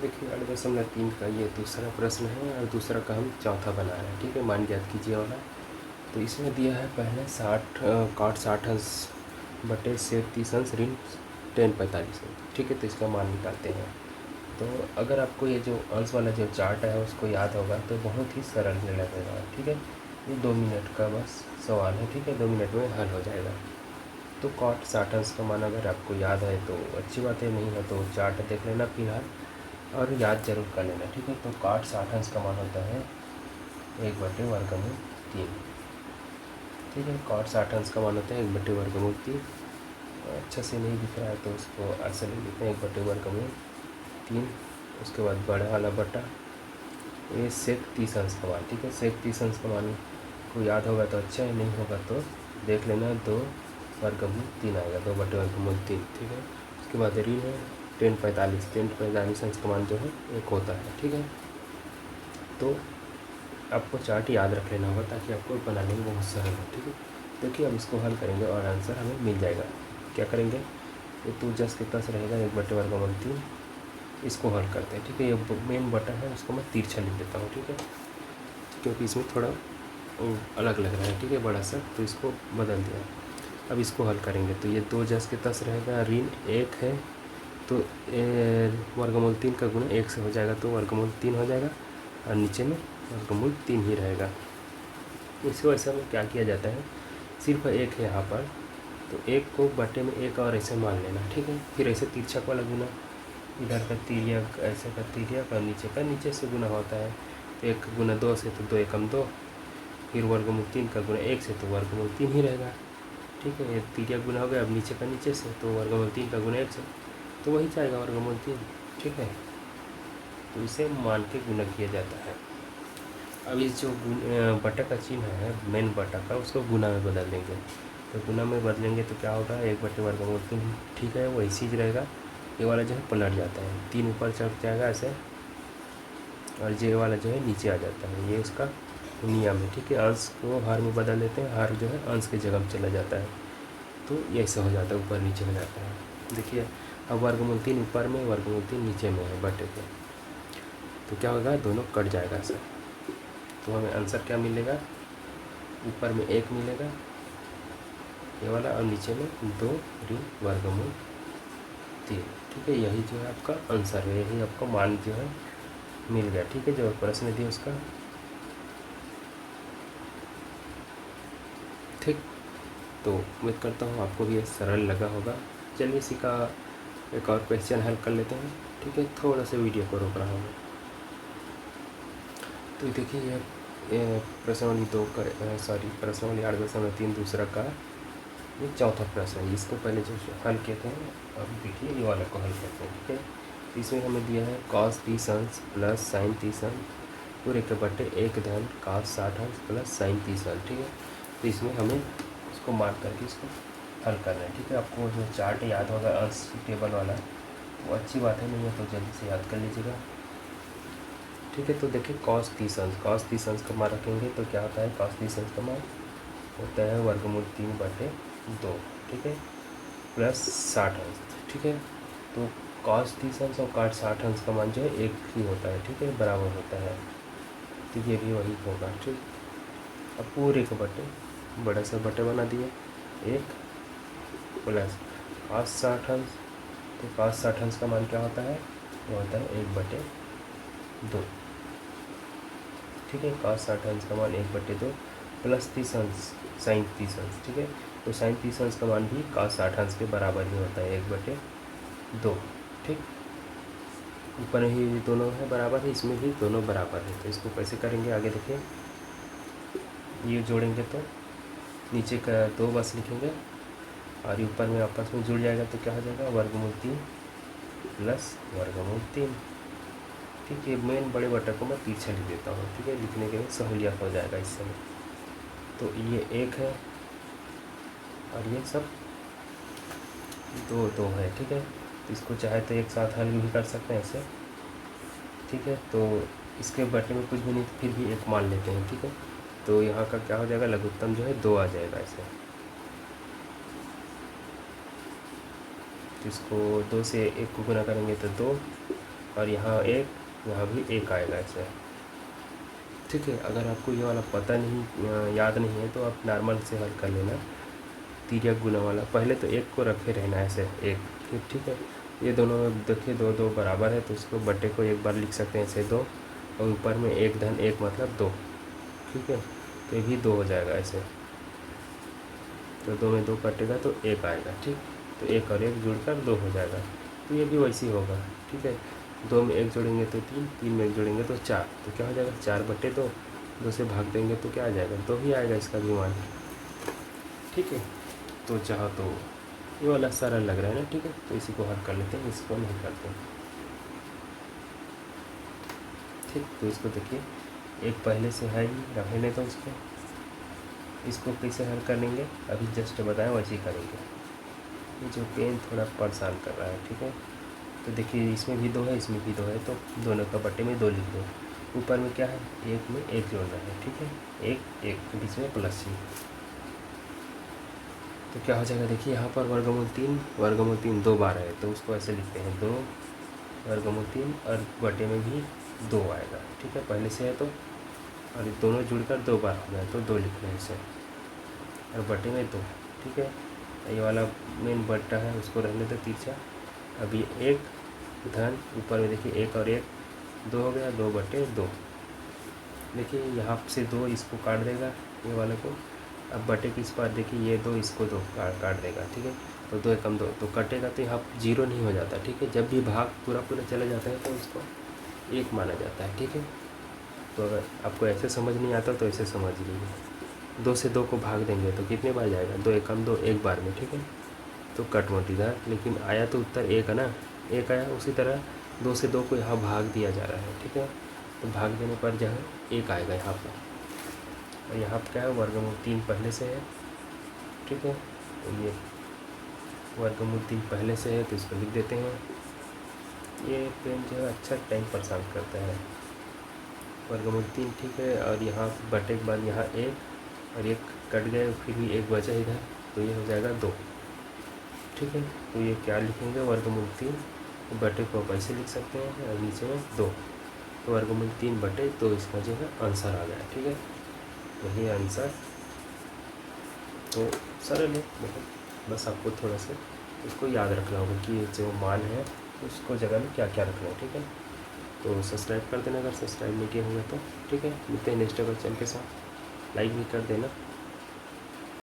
देखिए 8.3 का ये दूसरा प्रश्न है और दूसरा का हम चौथा बना रहे हैं। ठीक है, मान ज्ञात कीजिए वाला। तो इसमें दिया है पहले 60 cot 60 अंश बटे sec 30 अंश ऋण tan 45 अंश। ठीक है, तो इसका मान निकालते हैं। तो अगर आपको ये जो अंश वाला जो चार्ट है उसको याद होगा तो बहुत ही सरल लगेगा। ठीक है, ये 2 मिनट का बस सवाल है। ठीक है, 2 मिनट में हल हो जाएगा। तो cot 60 अंश का मान अगर आपको याद है तो अच्छी बात है, नहीं है तो चार्ट देख लेना फिलहाल और याद जरूर कर लेना। ठीक है, तो cot 60 अंश का मान होता है 1/√3। ठीक है, cot 60 अंश का मान होता है 1/√3। अच्छा से नहीं दिख रहा है तो उसको ऐसे ले लेते हैं 1/√3। उसके बाद बड़ा वाला बटा ये sec 30 अंश का मान। ठीक है, sec 30 अंश का मान को याद होगा तो अच्छा है, नहीं होगा तो देख लेना 2/3 आएगा, 2/√3। ठीक है, उसके बाद ऋण है tan 45 अंश का मान जो है 1 होता है। ठीक है, तो आपको चार्ट याद रख लेना होगा ताकि आपको बनाने में बहुत सरल हो। ठीक है, देखिए अब इसको हल करेंगे और आंसर हमें मिल जाएगा। क्या करेंगे, ये 2 जस के 10 रहेगा 1/√3। इसको हल करते हैं। ठीक है, ये मेन बटन है उसको मैं तिरछा लिख देता हूँ। ठीक है, क्योंकि इसमें थोड़ा अलग लग रहा है। ठीक है, बड़ा सा, तो इसको बदल दिया। अब इसको हल करेंगे तो ये 2 जस के 10 रहेगा, ऋण 1 है तो 1/3 का गुना 1 से हो जाएगा तो 1/3 हो जाएगा और नीचे में 1/3 ही रहेगा। इसी वजह से हमें क्या किया जाता है, सिर्फ 1 है यहाँ पर तो 1 को बटे में 1 और ऐसे मान लेना। ठीक है, फिर ऐसे तिरछा वाला गुना, इधर का तिर्यक ऐसे का तिर्यक और नीचे का नीचे से गुना होता है। तो 1 गुना 2 से तो 2 एकम 2, फिर 1/3 का गुना 1 से तो 1/3 ही रहेगा। ठीक है, ये तिर्यक गुना हो गया। अब नीचे का नीचे से तो 1/3 का गुना 1 से तो वही जाएगा 1/3। ठीक है, तो इसे मान के गुना किया जाता है। अब इस जो बटा का चिन्ह है मेन बटा का, उसको गुना में बदल देंगे। तो गुना में बदलेंगे तो क्या होगा, 1/√3। ठीक है, वही चीज़ रहेगा। ये वाला जो है पलट जाता है, 3 ऊपर चढ़ जाएगा ऐसे और जे वाला जो है नीचे आ जाता है। ये उसका नियम है। ठीक है, अंश को हर में बदल देते हैं, हर जो है अंश की जगह में चला जाता है तो ये ऐसे हो जाता है, ऊपर नीचे हो जाता है। देखिए अब 1/3 ऊपर में 1/3 नीचे में है बटे पे, तो क्या होगा, दोनों कट जाएगा सर। तो हमें आंसर क्या मिलेगा, ऊपर में 1 मिलेगा ये वाला और नीचे में 2 ऋण 3। ठीक है, यही जो है आपका आंसर है, यही आपको मान जो है मिल गया। ठीक है, जो प्रश्न दिया उसका। ठीक, तो उम्मीद करता हूँ आपको भी ये सरल लगा होगा। चलिए इसी का एक और क्वेश्चन हल कर लेते हैं। ठीक है, थोड़ा सा वीडियो को रोक रहा हूँ। तो देखिए ये प्रश्नावली 2 का प्रश्नावली 8.3 दूसरा का ये चौथा प्रश्न है। इसको पहले जो हल किए थे, अब देखिए ये वाला को हल करते हैं। ठीक है, तो इसमें हमें दिया है cos 30 अंश प्लस sin 30 अंश पूरे के बटे 1 धन cos 60 अंश प्लस sin 30 अंश। ठीक है, तो इसमें हमें इसको मार्क करके इसको हल करना है। ठीक है, आपको जो चार्ट याद होगा अंश टेबल वाला, वो अच्छी बात है, नहीं है तो जल्दी से याद कर लीजिएगा। ठीक है, तो देखिए cos 30 अंश का मान रखेंगे तो क्या होता है, cos 30 अंश का मान होता है 3/2। ठीक है, प्लस 60 अंश। ठीक है, तो cos 30 अंश और cot 60 अंश का मान जो है एक ही होता है। ठीक है, बराबर होता है, तो ये भी वही होगा। ठीक, अब पूरे के बटे बड़ा सा बटे बना दिए 1 प्लस cos 60 अंश। तो cos 60 अंश का मान क्या होता है, वो होता है 1/2। ठीक है, cos 60 अंश का मान 1/2 प्लस 30 अंश sin 30 अंश। ठीक है, तो sin 30 अंश का मान भी cos 60 अंश के बराबर ही होता है 1/2। ठीक, ऊपर ही दोनों है बराबर है, इसमें भी दोनों बराबर है। तो इसको कैसे करेंगे आगे देखिए, ये जोड़ेंगे तो नीचे का 2 बस लिखेंगे और ये ऊपर में आपस में जुड़ जाएगा तो क्या हो जाएगा, 3/3 प्लस 3/3। ठीक है, मेन बड़े बटा को मैं पीछे लिख देता हूँ। ठीक है, लिखने के लिए सहूलियत हो जाएगा इस समय। तो ये 1 है और ये सब 2 है। ठीक है, तो इसको चाहे तो एक साथ हल भी कर सकते हैं ऐसे। ठीक है, तो इसके बटे में कुछ भी नहीं, फिर भी 1 मान लेते हैं। ठीक है, तो यहाँ का क्या हो जाएगा, लघुत्तम जो है 2 आ जाएगा ऐसे। तो इसको 2 से 1 को गुना करेंगे तो 2 और यहाँ भी एक आएगा ऐसे। ठीक है, अगर आपको ये वाला पता नहीं याद नहीं है तो आप नॉर्मल से हल कर लेना, तिर्यक गुना वाला। पहले तो एक को रखे रहना ऐसे एक, फिर ठीक है ये दोनों देखिए दो दो बराबर है तो इसको बट्टे को एक बार लिख सकते हैं ऐसे दो, और ऊपर में एक धन एक मतलब दो। ठीक है, तो ये भी दो हो जाएगा ऐसे, तो दो में दो कटेगा तो एक आएगा। ठीक, तो एक और एक जुड़कर दो हो जाएगा, तो ये भी वैसे ही होगा। ठीक है, दो में एक जोड़ेंगे तो तीन, तीन में एक जोड़ेंगे तो चार, तो क्या हो जाएगा 4/2, दो से भाग देंगे तो क्या आ जाएगा, दो ही आएगा इसका भी मान। ठीक है, तो चाहो तो ये वाला सरल लग रहा है ना। ठीक है, तो इसी को हल कर लेते हैं, इसको नहीं करते हैं। ठीक, तो इसको देखिए एक पहले से है ही, रखने तो इसको कैसे हल कर लेंगे अभी जस्ट बताएं वैसे ही करेंगे। ये जो पेन थोड़ा परेशान कर रहा है। ठीक है, तो देखिए इसमें भी दो है, इसमें भी दो है, तो दोनों का बट्टे में दो लिख दो। ऊपर में क्या है, एक में एक जोड़ना है। ठीक है, एक एक बीच में प्लस सी, तो क्या हो जाएगा देखिए यहाँ पर वर्गमूल तीन दो बार है, तो उसको ऐसे लिखते हैं दो वर्गमूल तीन, और बटे में भी दो आएगा। ठीक है, पहले से है तो, और ये दोनों जुड़कर दो बार हो गया तो दो लिखना है इसे, और बटे में दो। ठीक है, ये वाला मेन बट्टा है उसको रहने दो तिरछा। अभी एक धन ऊपर में देखिए एक और एक दो हो गया, 2/2। देखिए यहाँ से दो इसको काट देगा ये वाले को, अब बटे की इस पर देखिए ये दो इसको दो काट देगा। ठीक है, तो दो एकम दो तो कटेगा, तो यहाँ जीरो नहीं हो जाता। ठीक है, जब भी भाग पूरा चला जाता है तो उसको एक माना जाता है। ठीक है, तो अगर आपको ऐसे समझ नहीं आता तो ऐसे समझ लीजिए, दो से दो को भाग देंगे तो कितने बार जाएगा, दो एकम दो एक बार में। ठीक है, तो कटमोटीदार, लेकिन आया तो उत्तर एक है ना, एक आया। उसी तरह दो से दो को यहाँ भाग दिया जा रहा है। ठीक है, तो भाग देने पर जो है एक आएगा यहाँ पर, और यहाँ पर क्या है वर्गमूल तीन पहले से है। ठीक है, तो ये वर्गमूल तीन पहले से है तो इसको लिख देते हैं। ये पेन जो है अच्छा टाइम परेशान करता है। वर्गमूल तीन, ठीक है, और यहाँ बटे के बाद यहाँ एक और एक कट गए, फिर भी एक बचा इधर, तो ये हो जाएगा दो। ठीक है, तो ये क्या लिखेंगे वर्गमूल तीन, बटे को आप ऐसे लिख सकते हैं और नीचे में दो, तो वर्गमूल 3/2, तो इसका जो है आंसर आ गया। ठीक है, वही आंसर, तो सरल है बहुत, बस आपको थोड़ा सा उसको याद रखना होगा कि ये जो मान है उसको जगह में क्या क्या रखना है। ठीक है, तो सब्सक्राइब कर देना अगर सब्सक्राइब नहीं किए होंगे तो। ठीक है, मिलते हैं नेक्स्ट क्वेश्चन के साथ, लाइक भी कर देना।